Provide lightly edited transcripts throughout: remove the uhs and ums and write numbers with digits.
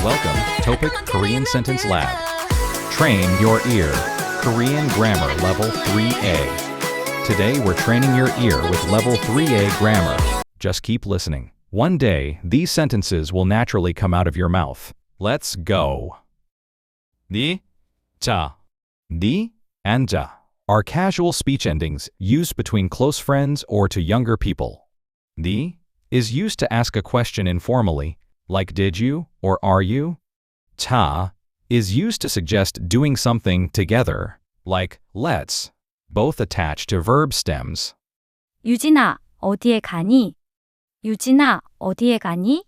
Welcome, Topic Korean Sentence Lab. Train your ear. Korean Grammar Level 3A. Today we're training your ear with Level 3A grammar. Just keep listening. One day, these sentences will naturally come out of your mouth. Let's go. 니, 자, 니, and 자 are casual speech endings used between close friends or to younger people. 니 is used to ask a question informally, like did you or are you? 자 is used to suggest doing something together, like let's, both attached to verb stems. 유진아, 어디에 가니? 유진아, 어디에 가니?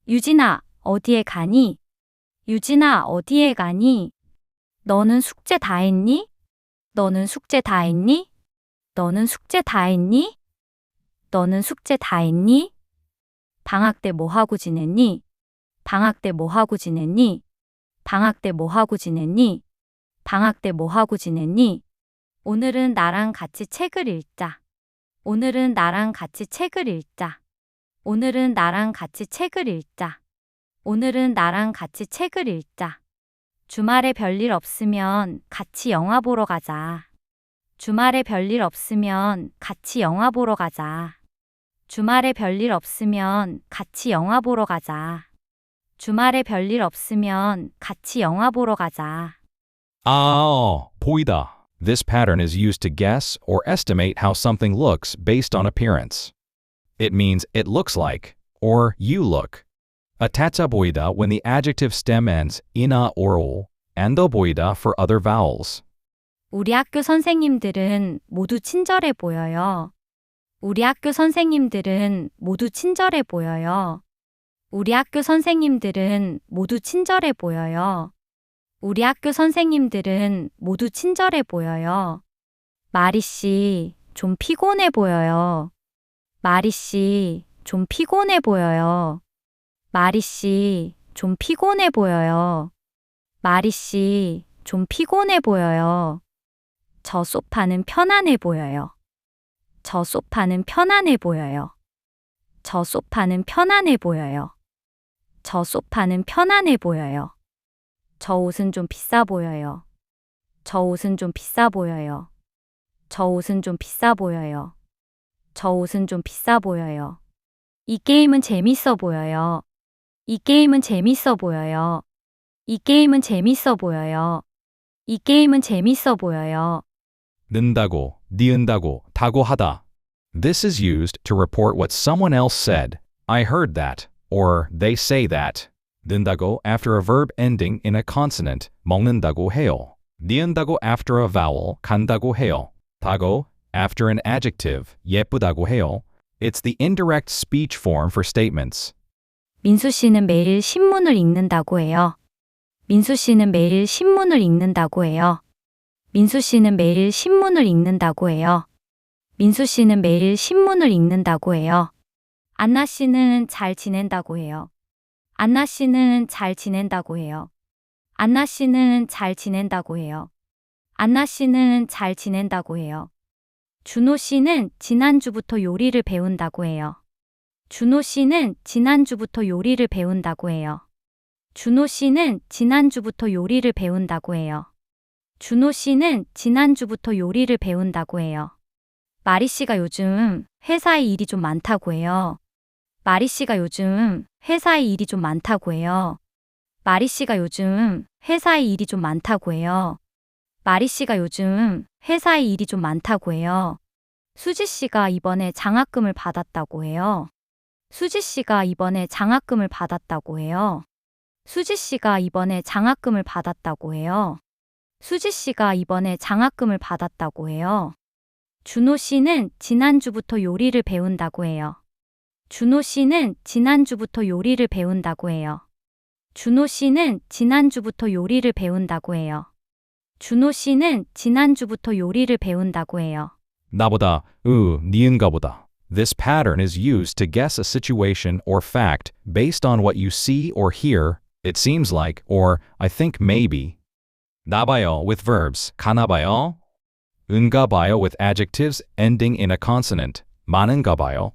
유진아, 어디에 가니? 유진아, 어디에 가니? 너는 숙제 다 했니? 너는 숙제 다 했니? 너는 숙제 다 했니? 너는 숙제 다 했니? 방학 때 뭐 하고 지냈니? 방학 때 뭐 하고 지냈니? 방학 때 뭐 하고 지냈니? 방학 때 뭐 하고 지냈니? 오늘은 나랑 같이 책을 읽자. 오늘은 나랑 같이 책을 읽자. 오늘은 나랑 같이 책을 읽자. 오늘은 나랑 같이 책을 읽자. 주말에 별일 없으면 같이 영화 보러 가자. 주말에 별일 없으면 같이 영화 보러 가자. 주말에 별일 없으면 같이 영화 보러 가자. 주말에 별일 없으면 같이 영화 보러 가자. 보이다. This pattern is used to guess or estimate how something looks based on appearance. It means it looks like, or you look. Atatsa 보이다 when the adjective stem ends ina or ol, and 보이다 for other vowels. 우리 학교 선생님들은 모두 친절해 보여요. 우리 학교 선생님들은 모두 친절해 보여요. 우리 학교 선생님들은 모두 친절해 보여요. 우리 학교 선생님들은 모두 친절해 보여요. 마리 씨, 좀 피곤해 보여요. 마리 씨, 좀 피곤해 보여요. 마리 씨, 좀 피곤해 보여요. 마리 씨, 좀 피곤해 보여요. 저 소파는 편안해 보여요. 저 소파는 편안해 보여요. 저 소파는 편안해 보여요. 저 소파는 편안해 보여요. 저 옷은 좀 비싸 보여요. 저 옷은 좀 비싸 보여요. 저 옷은 좀 비싸 보여요. 저 옷은 좀 비싸 보여요. 이 게임은 재밌어 보여요. 이 게임은 재밌어 보여요. 이 게임은 재밌어 보여요. 이 게임은 재밌어 보여요. 는다고, 니은다고, 다고 하다. This is used to report what someone else said. I heard that, or they say that. 는다고 after a verb ending in a consonant, 먹는다고 해요. 니은다고 after a vowel, 간다고 해요. 다고 after an adjective, 예쁘다고 해요. It's the indirect speech form for statements. 민수 씨는 매일 신문을 읽는다고 해요. 민수 씨는 매일 신문을 읽는다고 해요. 민수 씨는 매일 신문을 읽는다고 해요. 민수 씨는 매일 신문을 읽는다고 해요. 안나 씨는 잘 지낸다고 해요. 안나 씨는 잘 지낸다고 해요. 안나 씨는 잘 지낸다고 해요. 안나 씨는 잘 지낸다고 해요. 준호 씨는 지난주부터 요리를 배운다고 해요. 준호 씨는 지난주부터 요리를 배운다고 해요. 준호 씨는 지난주부터 요리를 배운다고 해요. 준호 씨는 지난주부터 요리를 배운다고 해요. 마리 씨가 요즘 회사에 일이 좀 많다고 해요. 마리 씨가 요즘 회사에 일이 좀 많다고 해요. 마리 씨가 요즘 회사에 일이 좀 많다고 해요. 마리 씨가 요즘 회사에 일이 좀 많다고 해요. 수지 씨가 이번에 장학금을 받았다고 해요. 수지 씨가 이번에 장학금을 받았다고 해요. 수지 씨가 이번에 장학금을 받았다고 해요. 수지 씨가 이번에 장학금을 받았다고 해요. 준호 씨는 지난주부터 요리를 배운다고 해요. 준호 씨는 지난주부터 요리를 배운다고 해요. 준호 씨는 지난주부터 요리를 배운다고 해요. 준호 씨는 지난주부터 요리를 배운다고 해요. 나보다, 니은가 보다. This pattern is used to guess a situation or fact based on what you see or hear, it seems like, or I think maybe. 나봐요 with verbs, 가나봐요. 은가봐요 with adjectives ending in a consonant, 많은가봐요.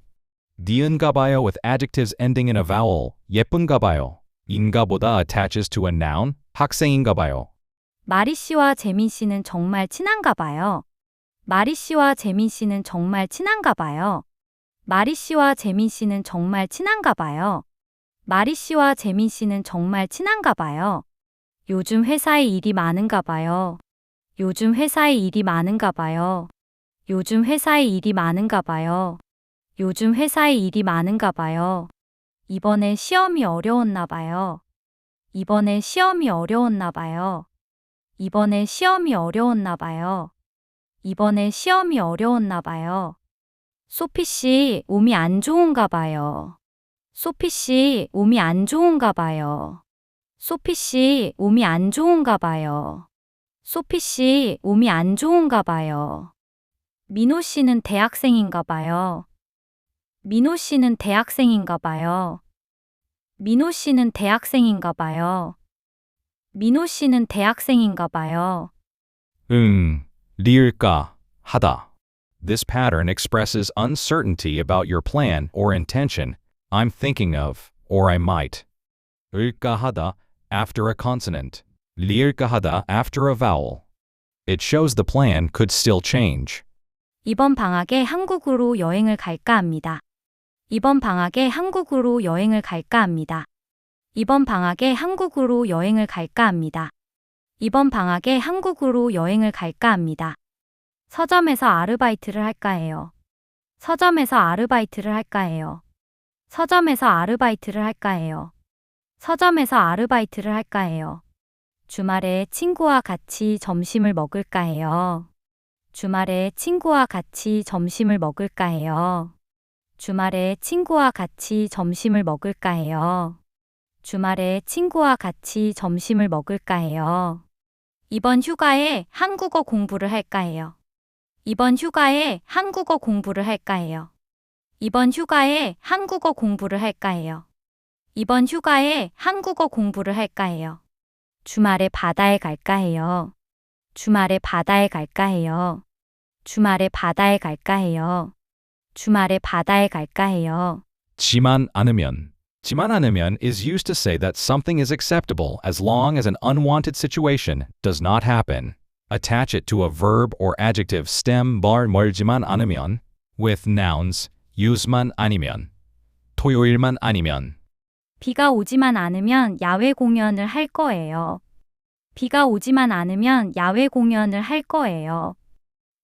니은가봐요 with adjectives ending in a vowel, 예쁜가봐요. 인가보다 attaches to a noun, 학생인가 봐요. 마리 씨와 재민 씨는 정말 친한가 봐요. 마리 씨와 재민 씨는 정말 친한가 봐요. 마리 씨와 재민 씨는 정말 친한가 봐요. 마리 씨와 재민 씨는 정말 친한가 봐요. 요즘 회사에 일이 많은가 봐요. 요즘 회사에 일이 많은가 봐요. 요즘 회사에 일이 많은가 봐요. 요즘 회사에 일이 많은가 봐요. 이번에 시험이 어려웠나 봐요. 이번에 시험이 어려웠나 봐요. 이번에 시험이 어려웠나 봐요. 이번에 시험이 어려웠나 봐요. 소피 씨, 몸이 안 좋은가 봐요. 소피 씨, 몸이 안 좋은가 봐요. 소피 씨, 몸이 안 좋은가 봐요. 소피 씨, 몸이 안 좋은가 봐요. 민호 씨는 대학생인가 봐요. 민호 씨는 대학생인가 봐요. 민호 씨는 대학생인가 봐요. 민호 씨는 대학생인가 봐요. 리을까, 하다. This pattern expresses uncertainty about your plan or intention. I'm thinking of, or I might. 을까 하다, after a consonant. 리을까 하다, after a vowel. It shows the plan could still change. 이번 방학에 한국으로 여행을 갈까 합니다. 이번 방학에 한국으로 여행을 갈까 합니다. 이번 방학에 한국으로 여행을 갈까 합니다. 이번 방학에 한국으로 여행을 갈까 합니다. 서점에서 아르바이트를 할까 해요. 서점에서 아르바이트를 할까 해요. 서점에서 아르바이트를 할까 해요. 서점에서 아르바이트를 할까 해요. 주말에 친구와 같이 점심을 먹을까 해요. 주말에 친구와 같이 점심을 먹을까 해요. 주말에 친구와 같이 점심을 먹을까 해요. 주말에 친구와 같이 점심을 먹을까 해요. 이번 휴가에 한국어 공부를 할까 해요. 이번 휴가에 한국어 공부를 할까 해요. 이번 휴가에 한국어 공부를 할까 해요. 이번 휴가에 한국어 공부를 할까 해요. 주말에 바다에 갈까 해요. 주말에 바다에 갈까 해요. 주말에 바다에 갈까 해요. 주말에 바다에 갈까 해요. 지만 않으면. 지만 않으면 is used to say that something is acceptable as long as an unwanted situation does not happen. Attach it to a verb or adjective stem bar 멀지만 않으면 with nouns use만 아니면 토요일만 아니면 비가 오지만 않으면 야외 공연을 할 거예요. 비가 오지만 않으면 야외 공연을 할 거예요.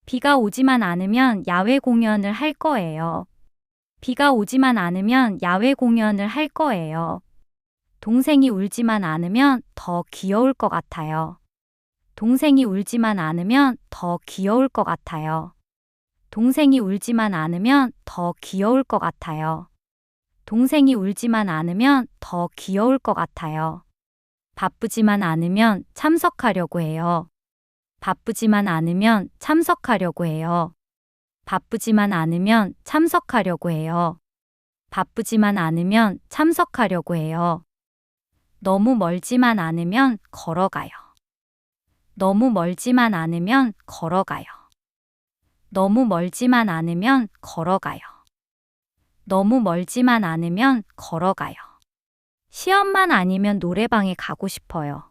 비가 오지만 않으면 야외 공연을 할 거예요. 비가 오지만 않으면 야외 공연을 할 거예요. 동생이 울지만 않으면 더 귀여울 것 같아요. 동생이 울지만 않으면 더 귀여울 것 같아요. 동생이 울지만 않으면 더 귀여울 것 같아요. 동생이 울지만 않으면 더 귀여울 것 같아요. 바쁘지만 않으면 참석하려고 해요. 바쁘지만 않으면 참석하려고 해요. 바쁘지만 않으면 참석하려고 해요. 바쁘지만 않으면 참석하려고 해요. 너무 멀지만 않으면 걸어가요. 너무 멀지만 않으면 걸어가요. 너무 멀지만 않으면 걸어가요. 너무 멀지만 않으면 걸어가요. 시험만 아니면 노래방에 가고 싶어요.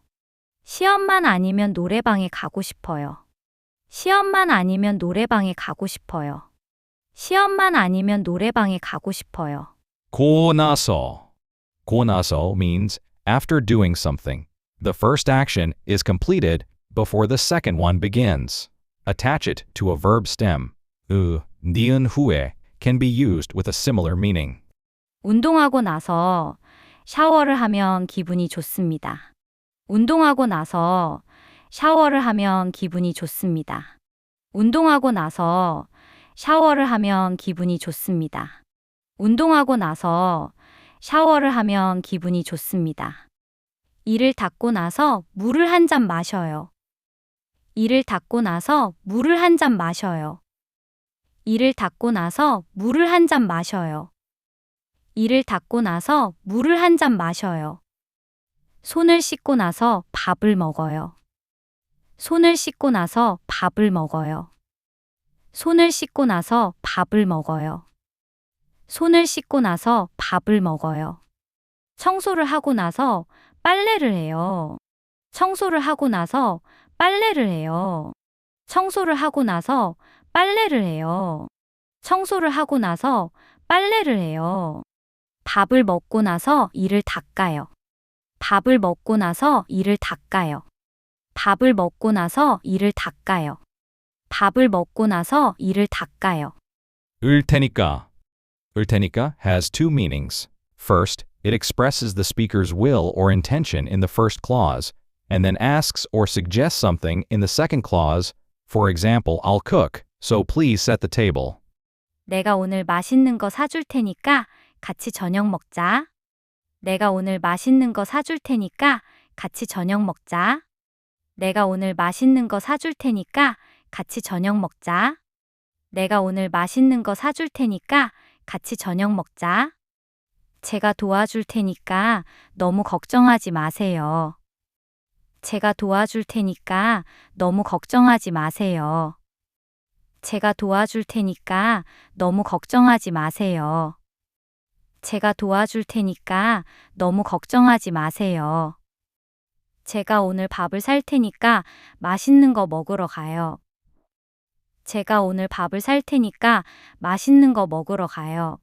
시험만 아니면 노래방에 가고 싶어요. 시험만 아니면 노래방에 가고 싶어요. 시험만 아니면 노래방에 가고 싶어요. 고 나서. 고 나서 means after doing something. The first action is completed before the second one begins. Attach it to a verb stem. 니은 후에 can be used with a similar meaning. 운동하고 나서 샤워를 하면 기분이 좋습니다. 운동하고 나서 샤워를 하면 기분이 좋습니다. 운동하고 나서 샤워를 하면 기분이 좋습니다. 운동하고 나서 샤워를 하면 기분이 좋습니다. 이를 닦고 나서 물을 한 잔 마셔요. 이를 닦고 나서 물을 한 잔 마셔요. 이를 닦고 나서 물을 한 잔 마셔요. 이를 닦고 나서 물을 한 잔 마셔요. 손을 씻고 나서 밥을 먹어요. 손을 씻고 나서 밥을 먹어요. 손을 씻고 나서 밥을 먹어요. 손을 씻고 나서 밥을 먹어요. 청소를 하고 나서 빨래를 해요. 청소를 하고 나서 빨래를 해요. 청소를 하고 나서 빨래를 해요. 청소를 하고 나서 빨래를 해요. 밥을 먹고 나서 이를 닦아요. 밥을 먹고 나서 이를 닦아요. 밥을 먹고 나서 이를 닦아요. 밥을 먹고 나서 이를 닦아요. 을 테니까. 을 테니까 has two meanings. First, it expresses the speaker's will or intention in the first clause, and then asks or suggests something in the second clause. For example, I'll cook, so please set the table. 내가 오늘 맛있는 거 사줄 테니까 같이 저녁 먹자. 내가 오늘 맛있는 거 사줄 테니까 같이 저녁 먹자. 내가 오늘 맛있는 거 사줄 테니까 같이 저녁 먹자. 내가 오늘 맛있는 거 사줄 테니까 같이 저녁 먹자. 제가 도와줄 테니까 너무 걱정하지 마세요. 제가 도와줄 테니까 너무 걱정하지 마세요. 제가 도와줄 테니까 너무 걱정하지 마세요. 제가 도와줄 테니까 너무 걱정하지 마세요. 제가 오늘 밥을 살 테니까 맛있는 거 먹으러 가요. 제가 오늘 밥을 살 테니까 맛있는 거 먹으러 가요.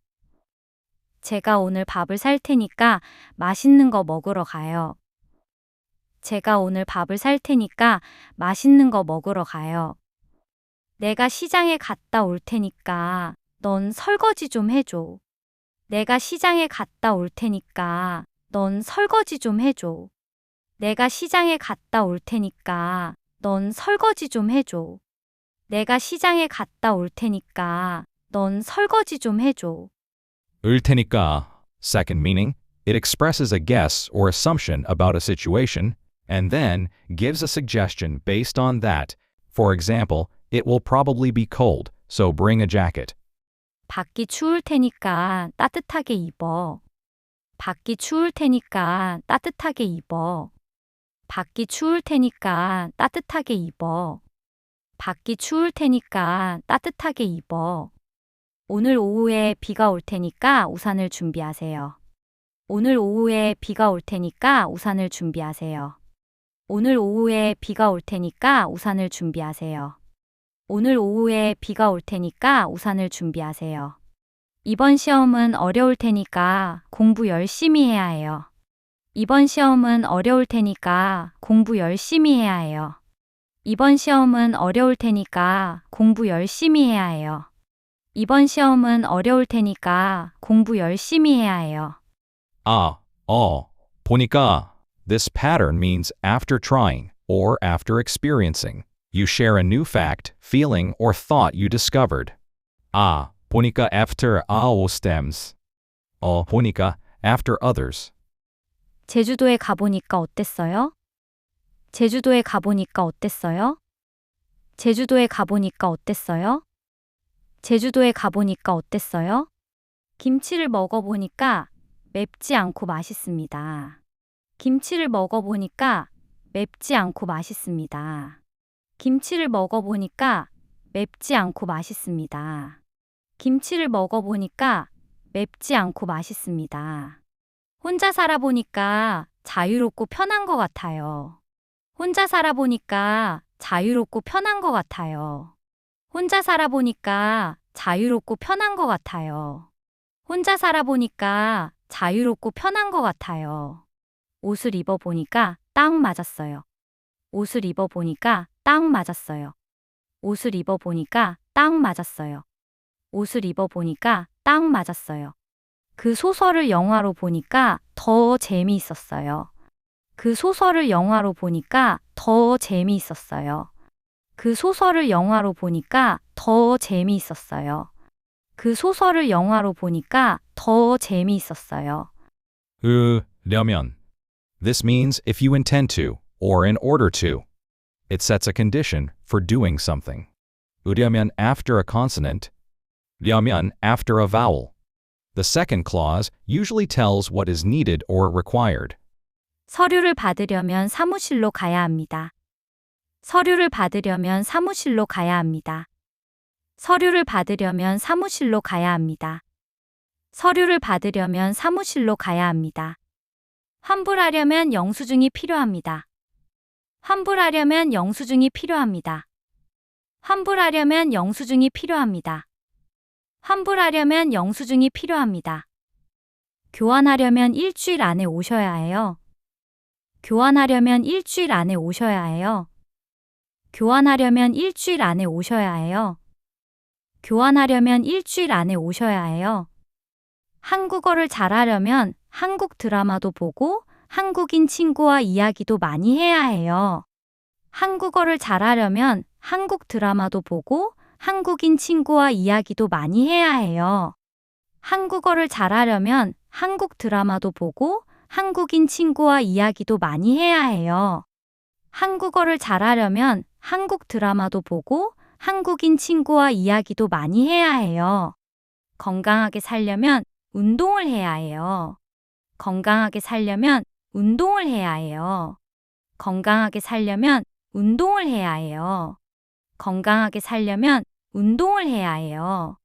제가 오늘 밥을 살 테니까 맛있는 거 먹으러 가요. 제가 오늘 밥을 살 테니까 맛있는 거 먹으러 가요. 내가 시장에 갔다 올 테니까 넌 설거지 좀 해줘. 내가 시장에 갔다 올 테니까 넌 설거지 좀 해줘. 내가 시장에 갔다 올 테니까 넌 설거지 좀 해줘. 내가 시장에 갔다 올 테니까 넌 설거지 좀 해줘. 을 테니까. Second meaning, it expresses a guess or assumption about a situation, and then gives a suggestion based on that. For example, it will probably be cold, so bring a jacket. 밖이 추울 테니까 따뜻하게 입어. 밖이 추울 테니까 따뜻하게 입어. 밖이 추울 테니까 따뜻하게 입어. 밖이 추울 테니까 따뜻하게 입어. 오늘 오후에 비가 올 테니까 우산을 준비하세요. 오늘 오후에 비가 올 테니까 우산을 준비하세요. 오늘 오후에 비가 올 테니까 우산을 준비하세요. 오늘 오후에 비가 올 테니까 우산을 준비하세요. 이번 시험은 어려울 테니까 공부 열심히 해야 해요. 이번 시험은 어려울 테니까 공부 열심히 해야 해요. 이번 시험은 어려울 테니까 공부 열심히 해야 해요. 이번 시험은 어려울 테니까 공부 열심히 해야 해요. 보니까. This pattern means after trying or after experiencing. You share a new fact, feeling, or thought you discovered. 보니까 after all stems. 보니까 after others. 제주도에 가보니까 어땠어요? 제주도에 가보니까 어땠어요? 제주도에 가보니까 어땠어요? 제주도에 가보니까 어땠어요? 김치를 먹어보니까 맵지 않고 맛있습니다. 김치를 먹어보니까 맵지 않고 맛있습니다. 김치를 먹어보니까 맵지 않고 맛있습니다. 김치를 먹어보니까 맵지 않고 맛있습니다. 혼자 살아보니까 자유롭고 편한 것 같아요. 혼자 살아보니까 자유롭고 편한 것 같아요. 혼자 살아보니까 자유롭고 편한 것 같아요. 혼자 살아보니까 자유롭고 편한 것 같아요. 옷을 입어보니까 딱 맞았어요. 옷을 입어보니까 딱 맞았어요. 옷을 입어보니까 딱 맞았어요. 옷을 입어보니까 딱 맞았어요. 그 소설을 영화로 보니까 더 재미있었어요. 그 소설을 영화로 보니까 더 재미있었어요. 그 소설을 영화로 보니까 더 재미있었어요. 그 소설을 영화로 보니까 더 재미있었어요. 려면. This means if you intend to, or in order to. It sets a condition for doing something. 으려면 after a consonant, 려면 after a vowel. The second clause usually tells what is needed or required. 서류를 받으려면 사무실로 가야 합니다. 서류를 받으려면 사무실로 가야 합니다. 서류를 받으려면 사무실로 가야 합니다. 서류를 받으려면 사무실로 가야 합니다. 환불하려면 영수증이 필요합니다. 환불하려면 영수증이 필요합니다. 환불하려면 영수증이 필요합니다. 환불하려면 영수증이 필요합니다. 교환하려면 일주일 안에 오셔야 해요. 교환하려면 일주일 안에 오셔야 해요. 교환하려면 일주일 안에 오셔야 해요. 교환하려면 일주일 안에 오셔야 해요. 한국어를 잘하려면 한국 드라마도 보고 한국인 친구와 이야기도 많이 해야 해요. 한국어를 잘하려면 한국 드라마도 보고 한국인 친구와 이야기도 많이 해야 해요. 한국어를 잘하려면 한국 드라마도 보고 한국인 친구와 이야기도 많이 해야 해요. 한국어를 잘하려면 한국 드라마도 보고 한국인 친구와 이야기도 많이 해야 해요. 건강하게 살려면 운동을 해야 해요. 건강하게 살려면 운동을 해야 해요. 건강하게 살려면 운동을 해야 해요. 건강하게 살려면 운동을 해야 해요.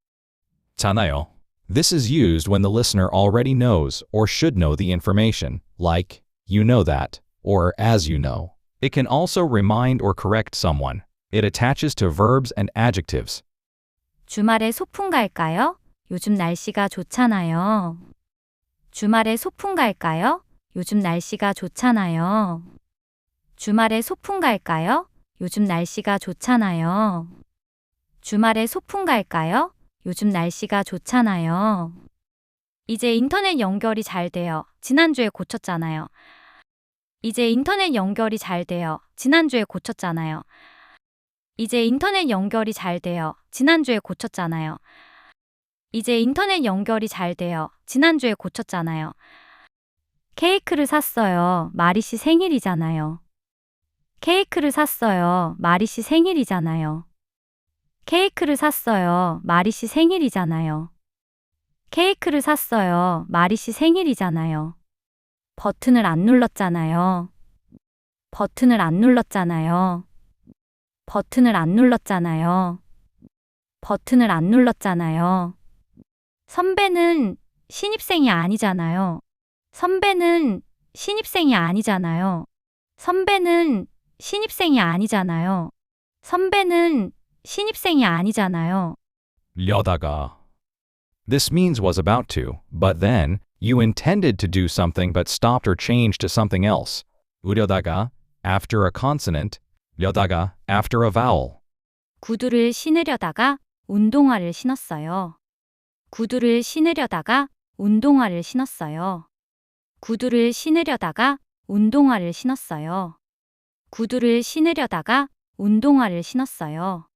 잖아요. This is used when the listener already knows or should know the information, like, you know that, or as you know. It can also remind or correct someone. It attaches to verbs and adjectives. 주말에 소풍 갈까요? 요즘 날씨가 좋잖아요. 주말에 소풍 갈까요? 요즘 날씨가 좋잖아요. 주말에 소풍 갈까요? 요즘 날씨가 좋잖아요. 주말에 소풍 갈까요? 요즘 날씨가 좋잖아요. 이제 인터넷 연결이 잘 돼요. 지난주에 고쳤잖아요. 이제 인터넷 연결이 잘 돼요. 지난주에 고쳤잖아요. 이제 인터넷 연결이 잘 돼요. 지난주에 고쳤잖아요. 이제 인터넷 연결이 잘 돼요. 지난주에 고쳤잖아요. 케이크를 샀어요. 마리 씨 생일이잖아요. 케이크를 샀어요. 마리 씨 생일이잖아요. 케이크를 샀어요. 마리 씨 생일이잖아요. 케이크를 샀어요. 마리 씨 생일이잖아요. 버튼을 안 눌렀잖아요. 버튼을 안 눌렀잖아요. 버튼을 안 눌렀잖아요. 버튼을 안 눌렀잖아요. 선배는 신입생이 아니잖아요. 선배는 신입생이 아니잖아요. 선배는 신입생이 아니잖아요. 선배는 신입생이 아니잖아요. 려다가. This means was about to, but then, you intended to do something but stopped or changed to something else. 으려다가, after a consonant, 려다가, after a vowel. 구두를 신으려다가 운동화를 신었어요. 구두를 신으려다가 운동화를 신었어요. 구두를 신으려다가 운동화를 신었어요. 구두를 신으려다가 운동화를 신었어요.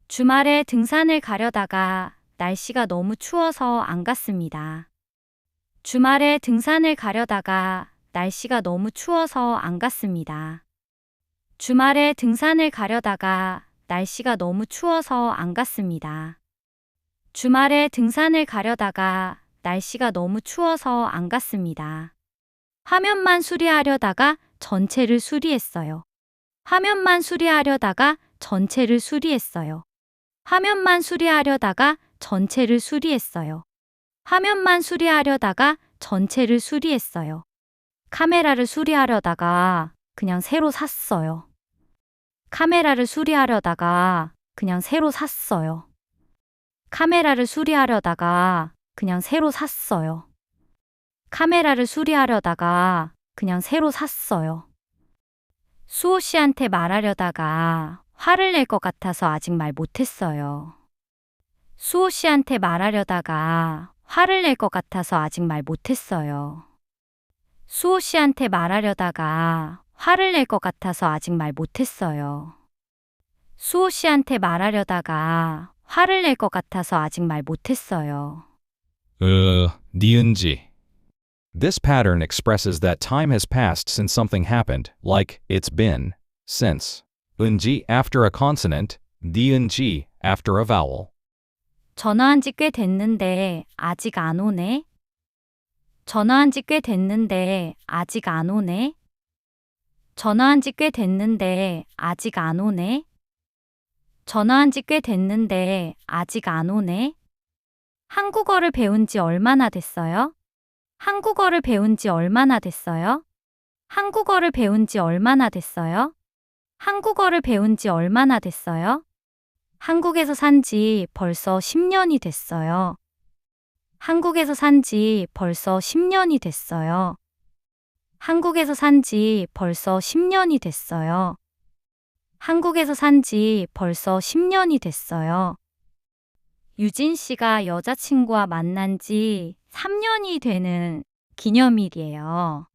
주말에 등산을 가려다가 날씨가 너무 추워서 안 갔습니다. 주말에 등산을 가려다가 날씨가 너무 추워서 안 갔습니다. 주말에 등산을 가려다가 날씨가 너무 추워서 안 갔습니다. 주말에 등산을 가려다가 날씨가 너무 추워서 안 갔습니다. 화면만 수리하려다가 전체를 수리했어요. 화면만 수리하려다가 전체를 수리했어요. 화면만 수리하려다가 전체를 수리했어요. 화면만 수리하려다가 전체를 수리했어요. 카메라를 수리하려다가 그냥 새로 샀어요. 카메라를 수리하려다가 그냥 새로 샀어요. 카메라를 수리하려다가 그냥 새로 샀어요. 카메라를 수리하려다가 그냥 새로 샀어요. 수호 씨한테 말하려다가 화를 낼 것 같아서 아직 말 못했어요. 수호 씨한테 말하려다가 화를 낼 것 같아서 아직 말 못했어요. 수호 씨한테 말하려다가 화를 낼 것 같아서 아직 말 못했어요. 수호 씨한테 말하려다가 화를 낼 것 같아서 아직 말 못했어요. 니은지. This pattern expresses that time has passed since something happened, like it's been, since. 은지 after a consonant, 니은지 after a vowel. 전화한 지 꽤 됐는데 아직 안 오네. 전화한 지 꽤 됐는데 아직 안 오네. 전화한 지 꽤 됐는데 아직 안 오네. 전화한 지 꽤 됐는데 아직 안 오네. 한국어를 배운 지 얼마나 됐어요? 한국어를 배운 지 얼마나 됐어요? 한국어를 배운 지 얼마나 됐어요? 한국어를 배운 지 얼마나 됐어요? 한국에서 산 지 벌써 10년이 됐어요. 한국에서 산 지 벌써 10년이 됐어요. 한국에서 산 지 벌써 10년이 됐어요. 한국에서 산 지 벌써 10년이 됐어요. 유진 씨가 여자친구와 만난 지 3년이 되는 기념일이에요.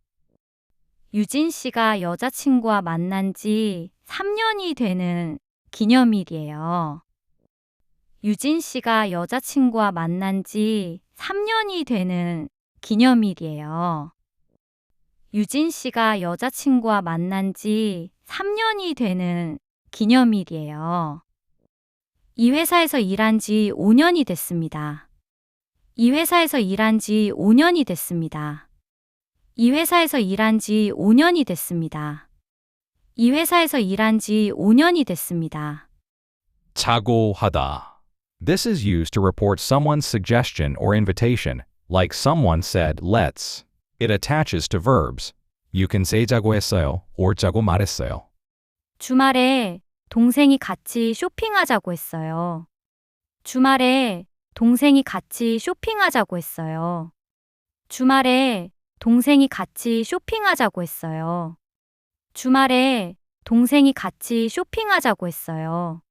유진 씨가 여자친구와 만난 지 3년이 되는 기념일이에요. 유진 씨가 여자친구와 만난 지 3년이 되는 기념일이에요. 유진 씨가 여자친구와 만난 지 3년이 되는 기념일이에요. 이 회사에서 일한 지 5년이 됐습니다. 이 회사에서 일한 지 5년이 됐습니다. 이 회사에서 일한 지 5년이 됐습니다. 이 회사에서 일한 지 5년이 됐습니다. 자고하다. This is used to report someone's suggestion or invitation, like someone said, let's. It attaches to verbs. You can say 자고 했어요 or 자고 말했어요. 주말에 동생이 같이 쇼핑하자고 했어요. 주말에 동생이 같이 쇼핑하자고 했어요. 주말에 동생이 같이 쇼핑하자고 했어요. 주말에 동생이 같이 쇼핑하자고 했어요.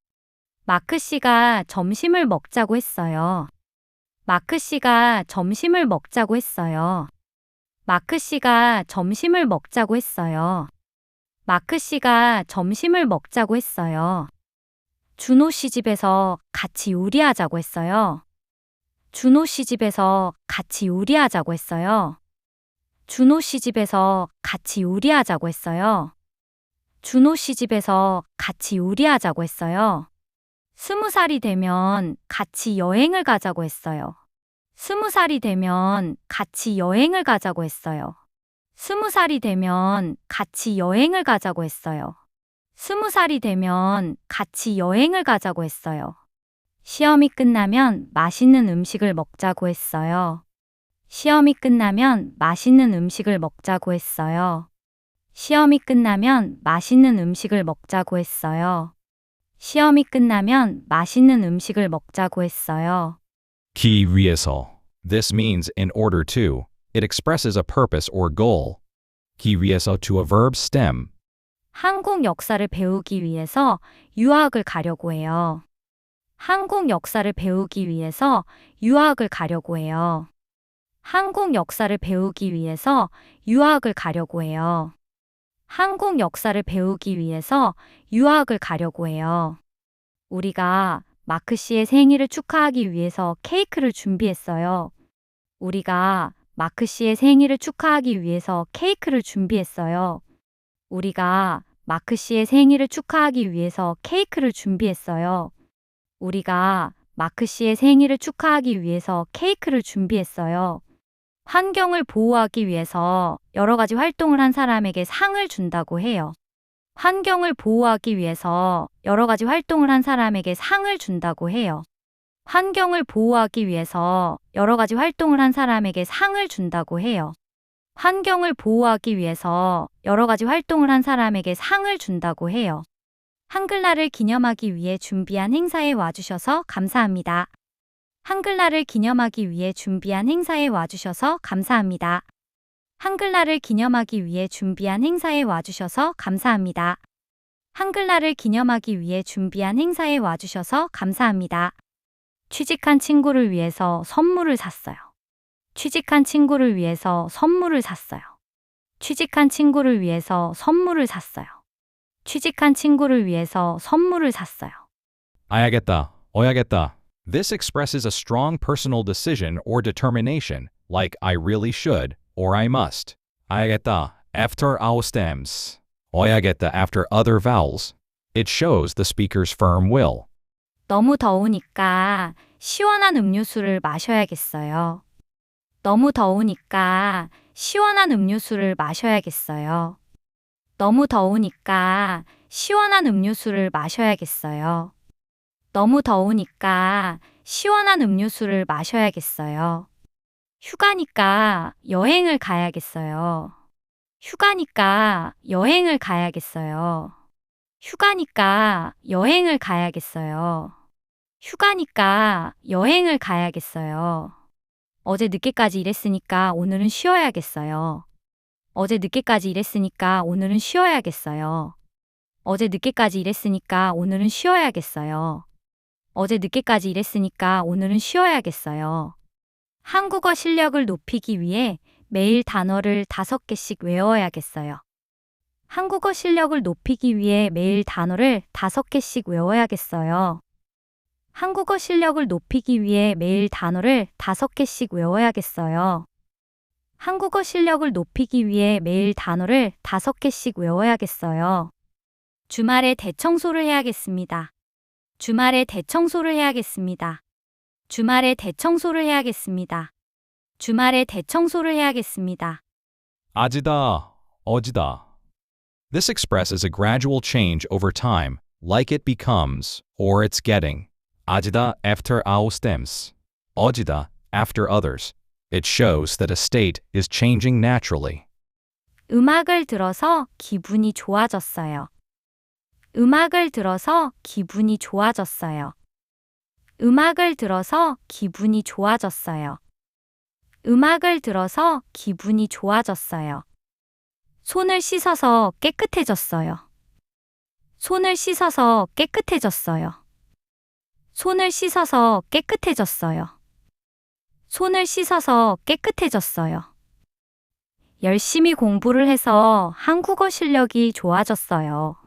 마크 씨가 점심을 먹자고 했어요. 마크 씨가 점심을 먹자고 했어요. 마크 씨가 점심을 먹자고 했어요. 마크 씨가 점심을 먹자고 했어요. 준호 씨 집에서 같이 요리하자고 했어요. 준호 씨 집에서 같이 요리하자고 했어요. 준호 씨 집에서 같이 요리하자고 했어요. 준호 씨 집에서 같이 요리하자고 했어요. 20살이 되면 같이 여행을 가자고 했어요. 20살이 되면 같이 여행을 가자고 했어요. 20살이 되면 같이 여행을 가자고 했어요. 20살이 되면 같이 여행을 가자고 했어요. 시험이 끝나면 맛있는 음식을 먹자고 했어요. 시험이 끝나면 맛있는 음식을 먹자고 했어요. 시험이 끝나면 맛있는 음식을 먹자고 했어요. 시험이 끝나면 맛있는 음식을 먹자고 했어요. 기 위해서. This means in order to. It expresses a purpose or goal. 기 위해서 to a verb stem. 한국 역사를 배우기 위해서 유학을 가려고 해요. 한국 역사를 배우기 위해서 유학을 가려고 해요. 한국 역사를 배우기 위해서 유학을 가려고 해요. 한국 역사를 배우기 위해서 유학을 가려고 해요. 우리가 마크 씨의 생일을 축하하기 위해서 케이크를 준비했어요. 우리가 마크 씨의 생일을 축하하기 위해서 케이크를 준비했어요. 우리가 마크 씨의 생일을 축하하기 위해서 케이크를 준비했어요. 우리가 마크 씨의 생일을 축하하기 위해서 케이크를 준비했어요. 환경을 보호하기 위해서 여러 가지 활동을 한 사람에게 상을 준다고 해요. 환경을 보호하기 위해서 여러 가지 활동을 한 사람에게 상을 준다고 해요. 환경을 보호하기 위해서 여러 가지 활동을 한 사람에게 상을 준다고 해요. 환경을 보호하기 위해서 여러 가지 활동을 한 사람에게 상을 준다고 해요. 한글날을 기념하기 위해 준비한 행사에 와주셔서 감사합니다. 한글날을 기념하기 위해 준비한 행사에 와주셔서 감사합니다. 한글날을 기념하기 위해 준비한 행사에 와주셔서 감사합니다. 한글날을 기념하기 위해 준비한 행사에 와주셔서 감사합니다. 취직한 친구를 위해서 선물을 샀어요. 취직한 친구를 위해서 선물을 샀어요. 취직한 친구를 위해서 선물을 샀어요. 취직한 친구를 위해서 선물을 샀어요. 아야겠다, 어야겠다. This expresses a strong personal decision or determination, like I really should or I must. 아야겠다 after vowel stems. 어야겠다 after other vowels. It shows the speaker's firm will. 너무 더우니까 시원한 음료수를 마셔야겠어요. 너무 더우니까 시원한 음료수를 마셔야겠어요. 너무 더우니까 시원한 음료수를 마셔야겠어요. 너무 더우니까 시원한 음료수를 마셔야겠어요. 휴가니까 여행을 가야겠어요. 휴가니까 여행을 가야겠어요. 휴가니까 여행을 가야겠어요. 휴가니까 여행을 가야겠어요. 어제 늦게까지 일했으니까 오늘은 쉬어야겠어요. 어제 늦게까지 일했으니까 오늘은 쉬어야겠어요. 어제 늦게까지 일했으니까 오늘은 쉬어야겠어요. 어제 늦게까지 일했으니까 오늘은 쉬어야겠어요. 한국어 실력을 높이기 위해 매일 단어를 5개씩 외워야겠어요. 한국어 실력을 높이기 위해 매일 단어를 5개씩 외워야겠어요. 한국어 실력을 높이기 위해 매일 단어를 5개씩 외워야겠어요. 한국어 실력을 높이기 위해 매일 단어를 5개씩 외워야겠어요. 주말에 대청소를 해야겠습니다. 주말에 대청소를 해야겠습니다. 주말에 대청소를 해야겠습니다. 주말에 대청소를 해야겠습니다. 아지다, 어지다. This expresses a gradual change over time, like it becomes, or it's getting. 아지다 after aos stems. 어지다 after others. It shows that a state is changing naturally. 음악을 들어서 기분이 좋아졌어요. 음악을 들어서 기분이 좋아졌어요. 음악을 들어서 기분이 좋아졌어요. 음악을 들어서 기분이 좋아졌어요. 손을 씻어서 깨끗해졌어요. 손을 씻어서 깨끗해졌어요. 손을 씻어서 깨끗해졌어요. 손을 씻어서 깨끗해졌어요. 열심히 공부를 해서 한국어 실력이 좋아졌어요.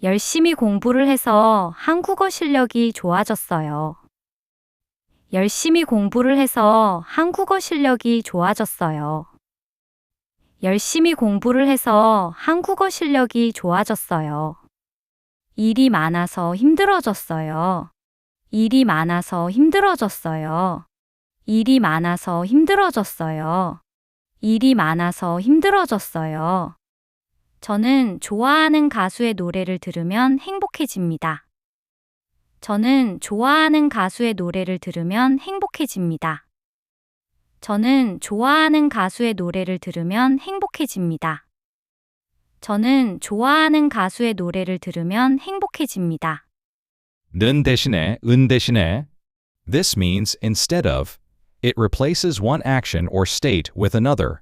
열심히 공부를 해서 한국어 실력이 좋아졌어요. 열심히 공부를 해서 한국어 실력이 좋아졌어요. 열심히 공부를 해서 한국어 실력이 좋아졌어요. 일이 많아서 힘들어졌어요. 일이 많아서 힘들어졌어요. 일이 많아서 힘들어졌어요. 일이 많아서 힘들어졌어요. 저는 좋아하는 가수의 노래를 들으면 행복해집니다. 저는 좋아하는 가수의 노래를 들으면 행복해집니다. 저는 좋아하는 가수의 노래를 들으면 행복해집니다. 저는 좋아하는 가수의 노래를 들으면 행복해집니다. 는 대신에, 은 대신에. This means instead of. It replaces one action or state with another.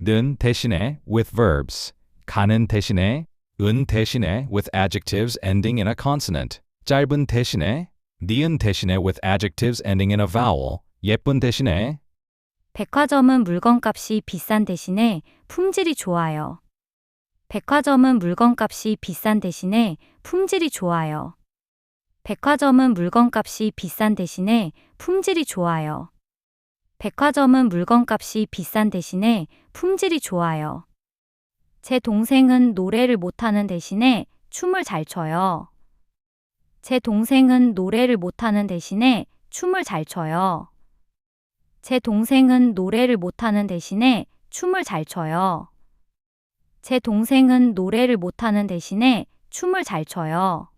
는 대신에 with verbs. 가는 대신에, 은 대신에 with adjectives ending in a consonant. 짧은 대신에, 니은 대신에 with adjectives ending in a vowel. 예쁜 대신에. 백화점은 물건값이 비싼 대신에 품질이 좋아요. 백화점은 물건값이 비싼 대신에 품질이 좋아요. 백화점은 물건값이 비싼 대신에 품질이 좋아요. 백화점은 물건값이 비싼 대신에 품질이 좋아요. 제 동생은 노래를 못하는 대신에 춤을 잘 춰요. 제 동생은 노래를 못하는 대신에 춤을 잘 춰요. 제 동생은 노래를 못하는 대신에 춤을 잘 춰요. 제 동생은 노래를 못하는 대신에 춤을 잘 춰요.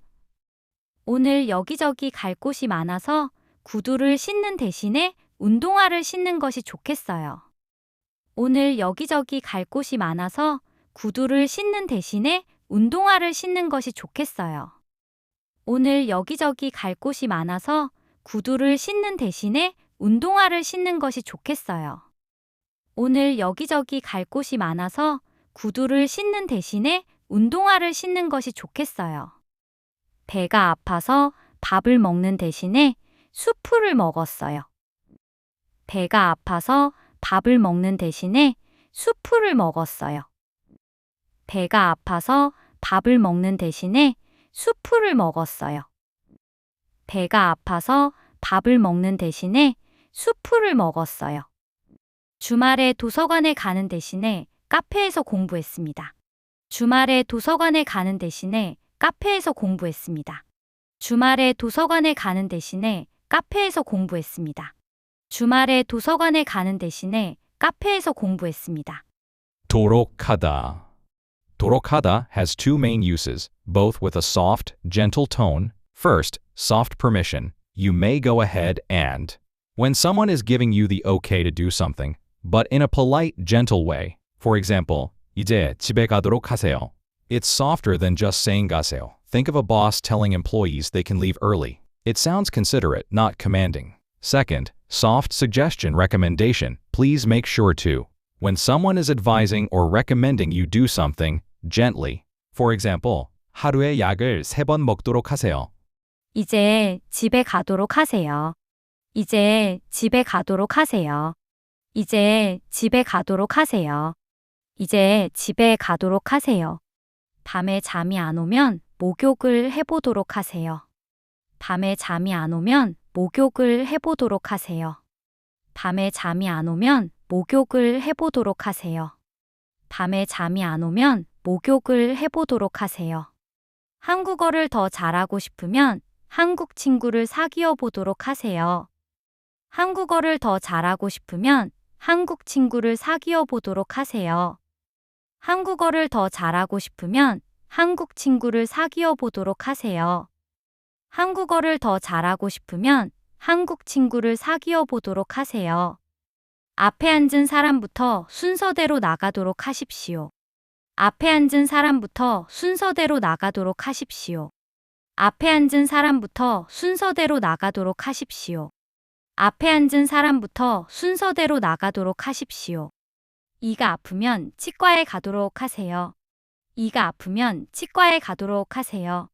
오늘 여기저기 갈 곳이 많아서 구두를 신는 대신에 운동화를 신는 것이 좋겠어요. 오늘 여기저기 갈 곳이 많아서 구두를 신는 대신에 운동화를 신는 것이 좋겠어요. 오늘 여기저기 갈 곳이 많아서 구두를 신는 대신에 운동화를 신는 것이 좋겠어요. 오늘 여기저기 갈 곳이 많아서 구두를 신는 대신에 운동화를 신는 것이 좋겠어요. 배가 아파서 밥을 먹는 대신에 수프를 먹었어요. 배가 아파서 밥을 먹는 대신에 수프를 먹었어요. 배가 아파서 밥을 먹는 대신에 수프를 먹었어요. 배가 아파서 밥을 먹는 대신에 수프를 먹었어요. 주말에 도서관에 가는 대신에 카페에서 공부했습니다. 주말에 도서관에 가는 대신에 카페에서 공부했습니다. 주말에 도서관에 가는 대신에 카페에서 공부했습니다. 주말에 도서관에 가는 대신에 카페에서 공부했습니다. 도록하다. 도록하다 has two main uses, both with a soft, gentle tone. First, soft permission. You may go ahead and. When someone is giving you the okay to do something, but in a polite, gentle way, for example, 이제 집에 가도록 하세요. It's softer than just saying 가세요. Think of a boss telling employees they can leave early. It sounds considerate, not commanding. Second, soft suggestion recommendation. Please make sure to. When someone is advising or recommending you do something, gently. For example, 하루에 약을 3번 먹도록 하세요. 이제 집에 가도록 하세요. 이제 집에 가도록 하세요. 이제 집에 가도록 하세요. 이제 집에 가도록 하세요. 밤에 잠이 안 오면 목욕을 해보도록 하세요. 밤에 잠이 안 오면 목욕을 해보도록 하세요. 밤에 잠이 안 오면 목욕을 해보도록 하세요. 밤에 잠이 안 오면 목욕을 해보도록 하세요. 한국어를 더 잘하고 싶으면 한국 친구를 사귀어 보도록 하세요. 한국어를 더 잘하고 싶으면 한국 친구를 사귀어 보도록 하세요. 한국어를 더 잘하고 싶으면 한국 친구를 사귀어 보도록 하세요. 한국어를 더 잘하고 싶으면 한국 친구를 사귀어 보도록 하세요. 앞에 앉은 사람부터 순서대로 나가도록 하십시오. 앞에 앉은 사람부터 순서대로 나가도록 하십시오. 앞에 앉은 사람부터 순서대로 나가도록 하십시오. 앞에 앉은 사람부터 순서대로 나가도록 하십시오. 이가 아프면 치과에 가도록 하세요. 이가 아프면 치과에 가도록 하세요.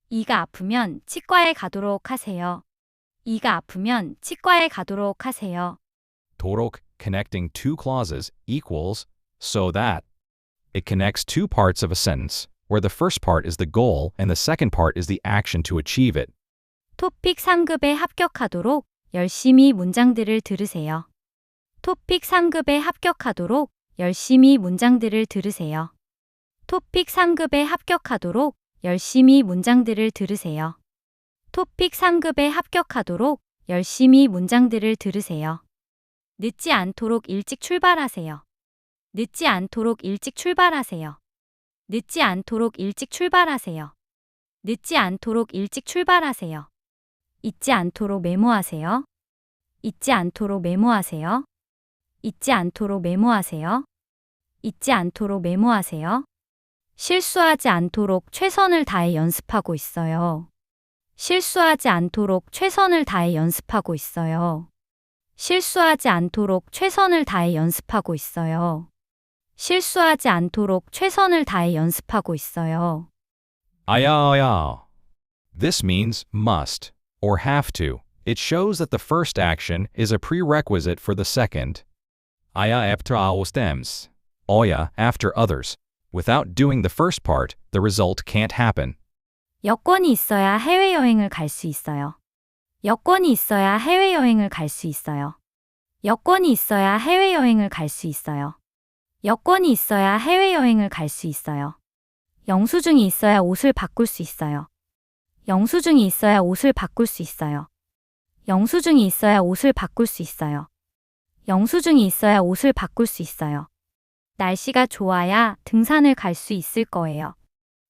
이가 아프면 치과에 가도록 하세요. 이가 아프면 치과에 가도록 하세요. 도록 connecting two clauses equals so that. It connects two parts of a sentence, where the first part is the goal and the second part is the action to achieve it. 토픽 3급에 합격하도록 열심히 문장들을 들으세요. 토픽 3급에 합격하도록 열심히 문장들을 들으세요. 토픽 3급에 합격하도록 열심히 문장들을 들으세요. 토픽 3급에 합격하도록 열심히 문장들을 들으세요. 늦지 않도록 일찍 출발하세요. 늦지 않도록 일찍 출발하세요. 늦지 않도록 일찍 출발하세요. 늦지 않도록 일찍 출발하세요. 잊지 않도록 메모하세요. 잊지 않도록 메모하세요. 잊지 않도록 메모하세요. 잊지 않도록 메모하세요. 실수하지 않도록 최선을 다해 연습하고 있어요. 실수하지 않도록 최선을 다해 연습하고 있어요. 실수하지 않도록 최선을 다해 연습하고 있어요. 실수하지 않도록 최선을 다해 연습하고 있어요. 아야. This means must or have to. It shows that the first action is a prerequisite for the second. 아야 after all stems. 어야 after others. Without doing the first part, the result can't happen. 여권이 있어야 해외여행을 갈 수 있어요. 여권이 있어야 해외여행을 갈 수 있어요. 여권이 있어야 해외여행을 갈 수 있어요. 여권이 있어야 해외여행을 갈 수 있어요. 영수증이 있어야 옷을 바꿀 수 있어요. 영수증이 있어야 옷을 바꿀 수 있어요. 영수증이 있어야 옷을 바꿀 수 있어요. 영수증이 있어야 옷을 바꿀 수 있어요. 날씨가 좋아야 등산을 갈 수 있을 거예요.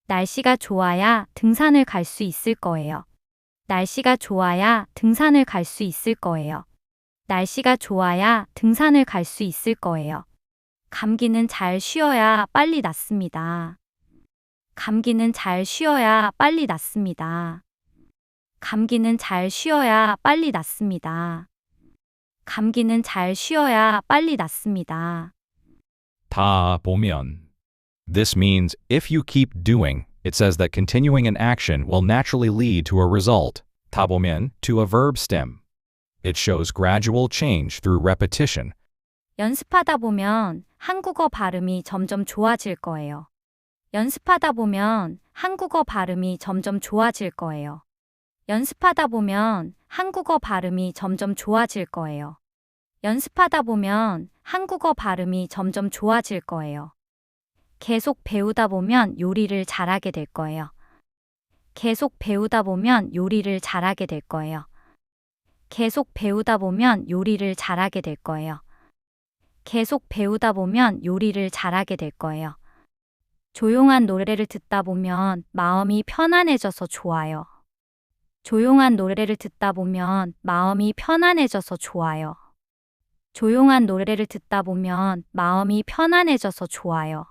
날씨가 좋아야 등산을 갈 수 있을 거예요. 날씨가 좋아야 등산을 갈 수 있을 거예요. 날씨가 좋아야 등산을 갈 수 있을 거예요. 감기는 잘 쉬어야 빨리 낫습니다. 감기는 잘 쉬어야 빨리 낫습니다. 감기는 잘 쉬어야 빨리 낫습니다. 감기는 잘 쉬어야 빨리 낫습니다. 다 보면. This means if you keep doing, it says that continuing an action will naturally lead to a result. 다 보면 to a verb stem. It shows gradual change through repetition. 연습하다 보면 한국어 발음이 점점 좋아질 거예요. 연습하다 보면 한국어 발음이 점점 좋아질 거예요. 연습하다 보면 한국어 발음이 점점 좋아질 거예요. 연습하다 보면 한국어 발음이 점점 좋아질 거예요. 계속 배우다 보면 요리를 잘하게 될 거예요. 계속 배우다 보면 요리를 잘하게 될 거예요. 계속 배우다 보면 요리를 잘하게 될 거예요. 계속 배우다 보면 요리를 잘하게 될 거예요. 조용한 노래를 듣다 보면 마음이 편안해져서 좋아요. 조용한 노래를 듣다 보면 마음이 편안해져서 좋아요. 조용한 노래를 듣다 보면 마음이 편안해져서 좋아요.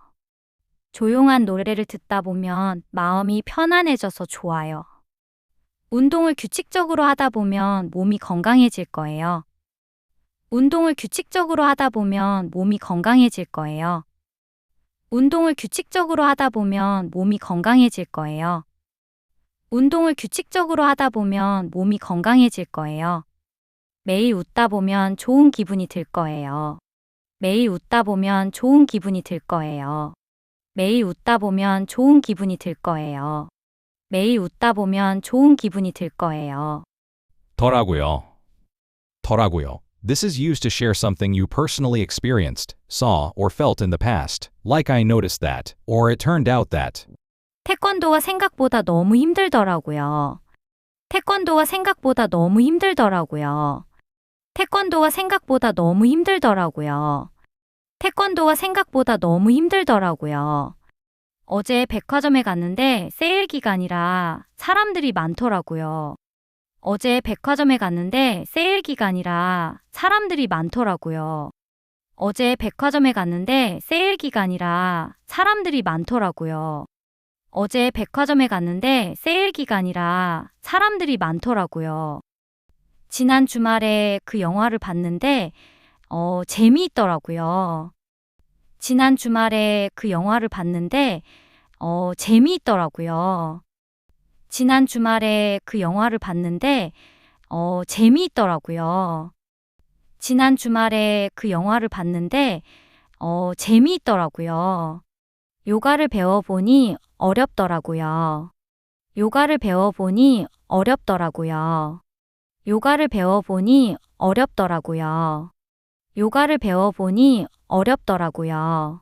조용한 노래를 듣다 보면 마음이 편안해져서 좋아요. 운동을 규칙적으로 하다 보면 몸이 건강해질 거예요. 운동을 규칙적으로 하다 보면 몸이 건강해질 거예요. 운동을 규칙적으로 하다 보면 몸이 건강해질 거예요. 운동을 규칙적으로 하다 보면 몸이 건강해질 거예요. 매일 웃다 보면 좋은 기분이 들 거예요. 매일 웃다 보면 좋은 기분이 들 거예요. 매일 웃다 보면 좋은 기분이 들 거예요. 매일 웃다 보면 좋은 기분이 들 거예요. 더라고요. 더라고요. This is used to share something you personally experienced, saw, or felt in the past, like I noticed that, or it turned out that. 태권도가 생각보다 너무 힘들더라고요. 태권도가 생각보다 너무 힘들더라고요. 태권도가 생각보다 너무 힘들더라고요. 태권도가 생각보다 너무 힘들더라고요. 어제 백화점에 갔는데 세일 기간이라 사람들이 많더라고요. 어제 백화점에 갔는데 세일 기간이라 사람들이 많더라고요. 어제 백화점에 갔는데 세일 기간이라 사람들이 많더라고요. 어제 백화점에 갔는데 세일 기간이라 사람들이 많더라고요. 지난 주말에 그 영화를 봤는데 재미있더라고요. 지난 주말에 그 영화를 봤는데 재미있더라고요. 지난 주말에 그 영화를 봤는데 재미있더라고요. 지난 주말에 그 영화를 봤는데 재미있더라고요. 요가를 배워보니 어렵더라고요. 요가를 배워보니 어렵더라고요. 요가를 배워보니 어렵더라고요. 요가를 배워보니 어렵더라고요.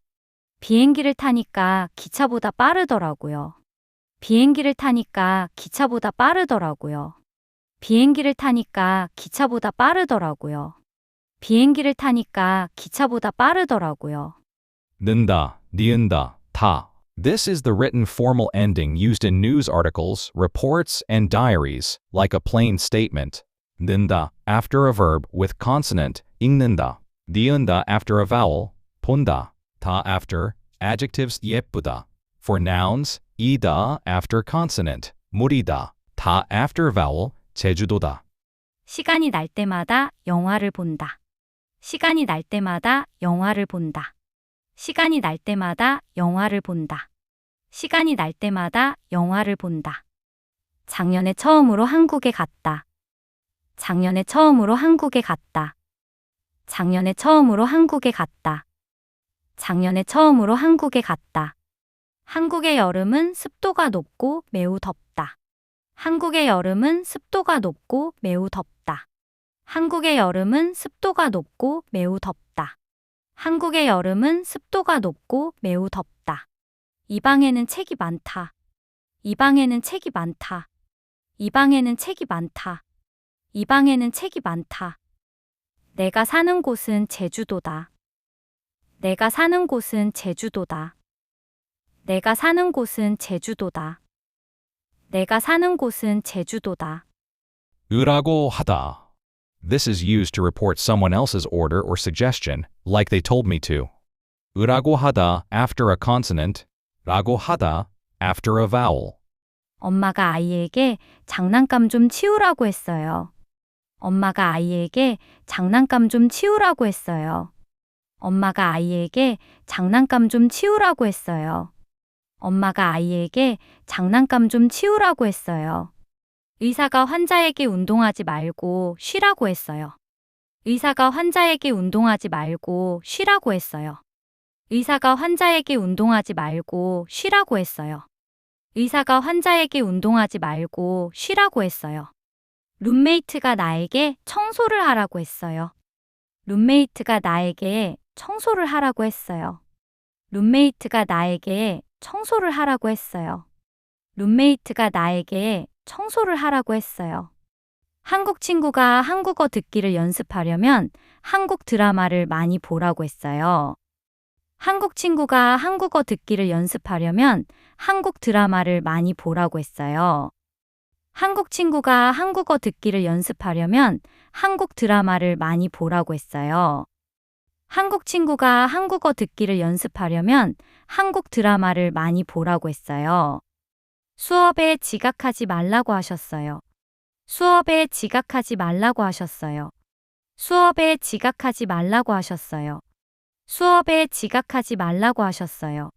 비행기를 타니까 기차보다 빠르더라고요. 비행기를 타니까 기차보다 빠르더라고요. 비행기를 타니까 기차보다 빠르더라고요. 비행기를 타니까 기차보다 빠르더라고요. 는다, 니은다, 다. This is the written formal ending used in news articles, reports, and diaries, like a plain statement. 는다, after a verb with consonant, 읽는다. 니은다 after a vowel, 본다. 다 after, adjectives 예쁘다. For nouns, 이다 after consonant, 무리다. 다 after vowel, 제주도다. 시간이 날 때마다 영화를 본다. 시간이 날 때마다 영화를 본다. 시간이 날 때마다 영화를 본다. 시간이 날 때마다 영화를 본다. 작년에 처음으로 한국에 갔다. 작년에 처음으로 한국에 갔다. 작년에 처음으로 한국에 갔다. 작년에 처음으로 한국에 갔다. 한국의 여름은 습도가 높고 매우 덥다. 한국의 여름은 습도가 높고 매우 덥다. 한국의 여름은 습도가 높고 매우 덥다. 한국의 여름은 습도가 높고 매우 덥다. 이 방에는 책이 많다. 이 방에는 책이 많다. 이 방에는 책이 많다. 이 방에는 책이 많다. 내가 사는 곳은 제주도다. 내가 사는 곳은 제주도다. 내가 사는 곳은 제주도다. 내가 사는 곳은 제주도다. 으라고 하다. This is used to report someone else's order or suggestion, like they told me to. 으라고 하다 after a consonant, 라고 하다 after a vowel. 엄마가 아이에게 장난감 좀 치우라고 했어요. 엄마가 아이에게 장난감 좀 치우라고 했어요. 엄마가 아이에게 장난감 좀 치우라고 했어요. 엄마가 아이에게 장난감 좀 치우라고 했어요. 의사가 환자에게 운동하지 말고 쉬라고 했어요. 의사가 환자에게 운동하지 말고 쉬라고 했어요. 의사가 환자에게 운동하지 말고 쉬라고 했어요. 의사가 환자에게 운동하지 말고 쉬라고 했어요. 룸메이트가 나에게 청소를 하라고 했어요. 룸메이트가 나에게 청소를 하라고 했어요. 룸메이트가 나에게 청소를 하라고 했어요. 룸메이트가 나에게 청소를 하라고 했어요. 한국 친구가 한국어 듣기를 연습하려면 한국 드라마를 많이 보라고 했어요. 한국 친구가 한국어 듣기를 연습하려면 한국 드라마를 많이 보라고 했어요. 한국 친구가 한국어 듣기를 연습하려면 한국 드라마를 많이 보라고 했어요. 한국 친구가 한국어 듣기를 연습하려면 한국 드라마를 많이 보라고 했어요. 수업에 지각하지 말라고 하셨어요. 수업에 지각하지 말라고 하셨어요. 수업에 지각하지 말라고 하셨어요. 수업에 지각하지 말라고 하셨어요.